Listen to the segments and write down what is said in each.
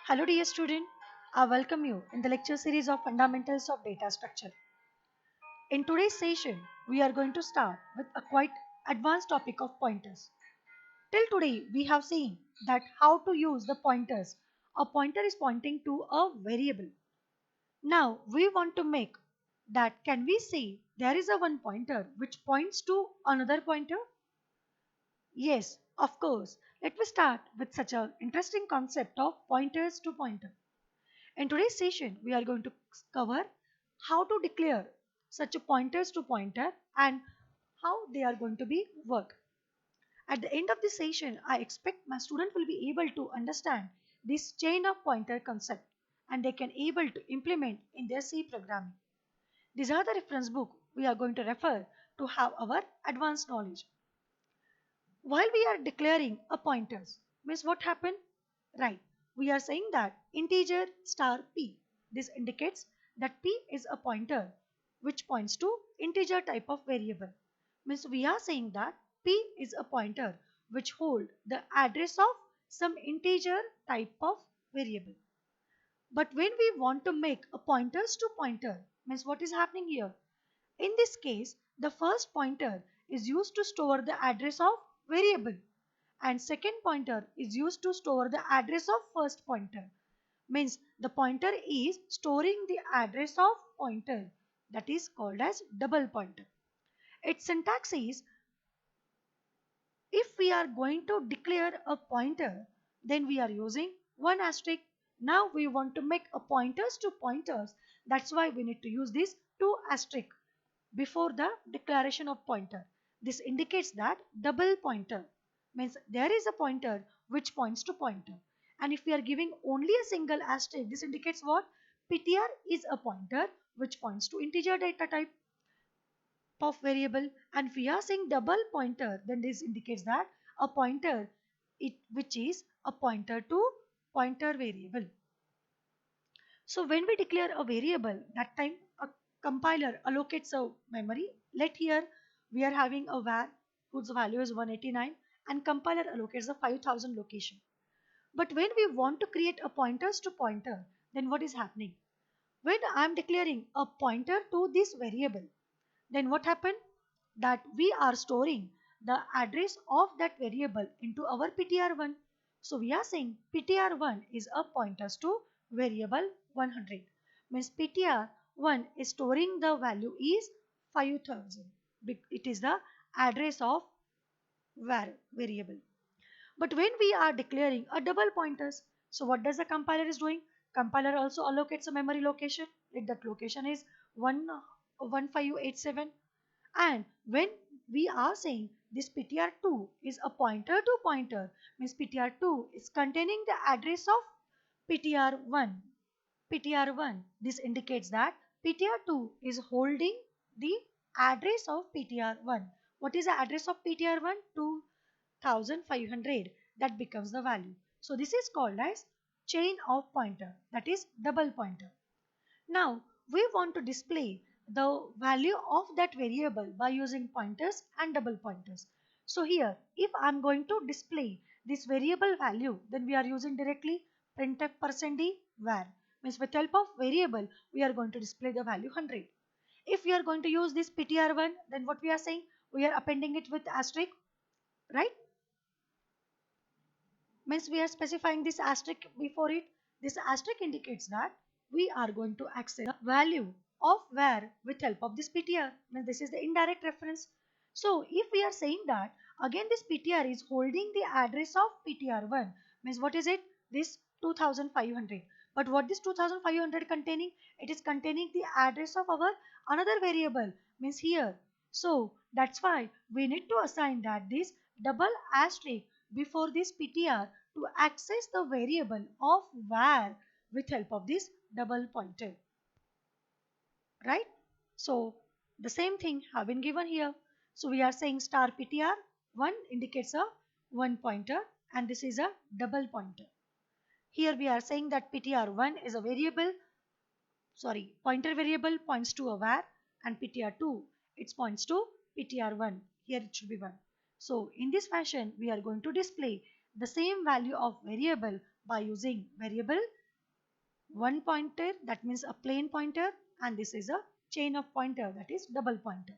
Hello dear student, I welcome you in the lecture series of Fundamentals of Data Structure. In today's session, we are going to start with a quite advanced topic of pointers. Till today, we have seen that how to use the pointers. A pointer is pointing to a variable. Now, we want to make that can we say there is a one pointer which points to another pointer? Yes, of course. Let me start with such an interesting concept of pointers to pointer. In today's session, we are going to cover how to declare such a pointers to pointer and how they are going to be work. At the end of this session, I expect my student will be able to understand this chain of pointer concept and they can able to implement in their C programming. These are the reference book we are going to refer to have our advanced knowledge. While we are declaring a pointers, means what happened? Right, we are saying that integer star p. This indicates that p is a pointer which points to integer type of variable. Means we are saying that p is a pointer which hold the address of some integer type of variable. But when we want to make a pointers to pointer, means what is happening here? In this case, the first pointer is used to store the address of variable and second pointer is used to store the address of first pointer. Means the pointer is storing the address of pointer, that is called as double pointer. Its syntax is, if we are going to declare a pointer, then we are using one asterisk. Now we want to make a pointers to pointers. That's why we need to use this two asterisk before the declaration of pointer. This indicates that double pointer means there is a pointer which points to pointer. And if we are giving only a single asterisk, this indicates what? PTR is a pointer which points to integer data type of variable, and if we are saying double pointer, then this indicates that a pointer which is a pointer to pointer variable. So when we declare a variable, that time a compiler allocates a memory. Let here we are having a var whose value is 189 and compiler allocates the 5000 location. But when we want to create a pointers to pointer, then what is happening? When I am declaring a pointer to this variable, then what happened? That we are storing the address of that variable into our ptr1. So we are saying ptr1 is a pointers to variable 100. Means ptr1 is storing the value is 5000. It is the address of variable. But when we are declaring a double pointers, so what does the compiler is doing? Compiler also allocates a memory location. If that location is 11587, and when we are saying this ptr2 is a pointer to pointer, means ptr2 is containing the address of ptr1. ptr1, this indicates that ptr2 is holding the address of ptr1. What is the address of ptr1? 2500. That becomes the value. So this is called as chain of pointer, that is double pointer. Now we want to display the value of that variable by using pointers and double pointers. So here if I am going to display this variable value, then we are using directly printf%d var. Means with help of variable we are going to display the value 100. If we are going to use this ptr1, then what we are saying? We are appending it with asterisk, right? Means we are specifying this asterisk before it. This asterisk indicates that we are going to access the value of var with help of this PTR. Means this is the indirect reference. So if we are saying that again this PTR is holding the address of PTR1, means what is it? This 2500. But what this 2500 containing? It is containing the address of our another variable, means here. So that's why we need to assign that this double asterisk before this ptr to access the variable of var with help of this double pointer, right? So the same thing have been given here. So we are saying star ptr 1 indicates a one pointer and this is a double pointer. Here we are saying that ptr1 is a variable, sorry, pointer variable points to a var, and ptr2 it points to ptr1. Here it should be 1. So in this fashion we are going to display the same value of variable by using variable one pointer, that means a plain pointer, and this is a chain of pointer, that is double pointer.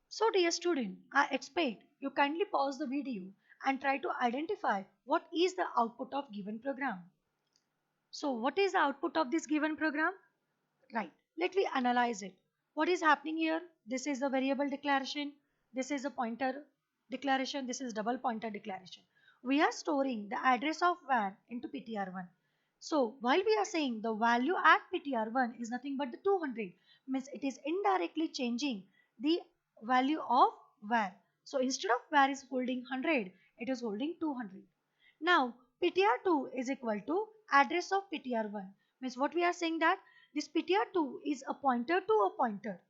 So dear student, I expect you kindly pause the video and try to identify what is the output of given program. So what is the output of this given program? Right, let me analyze it. What is happening here? This is the variable declaration, this is a pointer declaration, this is double pointer declaration. We are storing the address of var into ptr1. So while we are saying the value at ptr1 is nothing but the 200, means it is indirectly changing the value of var. So instead of var is holding 100, it is holding 200. Now ptr2 is equal to address of ptr1, means what we are saying that this ptr2 is a pointer to a pointer,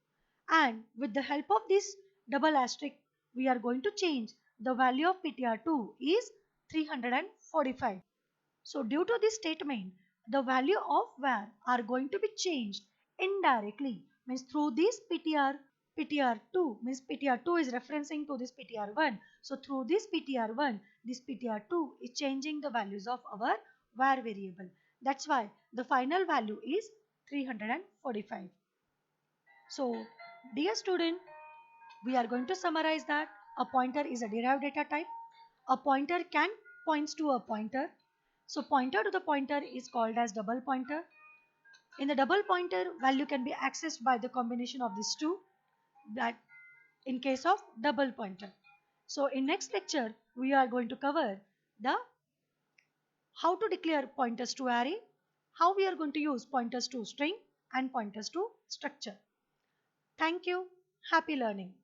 and with the help of this double asterisk we are going to change the value of ptr2 is 345. So due to this statement, the value of var are going to be changed indirectly, means through this ptr2, means ptr2 is referencing to this ptr1. So through this ptr1, this ptr2 is changing the values of our var variable. That's why the final value is 345. So dear student, we are going to summarize that a pointer is a derived data type. A pointer can points to a pointer. So pointer to the pointer is called as double pointer. In the double pointer, value can be accessed by the combination of these two, that in case of double pointer. So in next lecture, we are going to cover the how to declare pointers to array, how we are going to use pointers to string and pointers to structure. Thank you. Happy learning.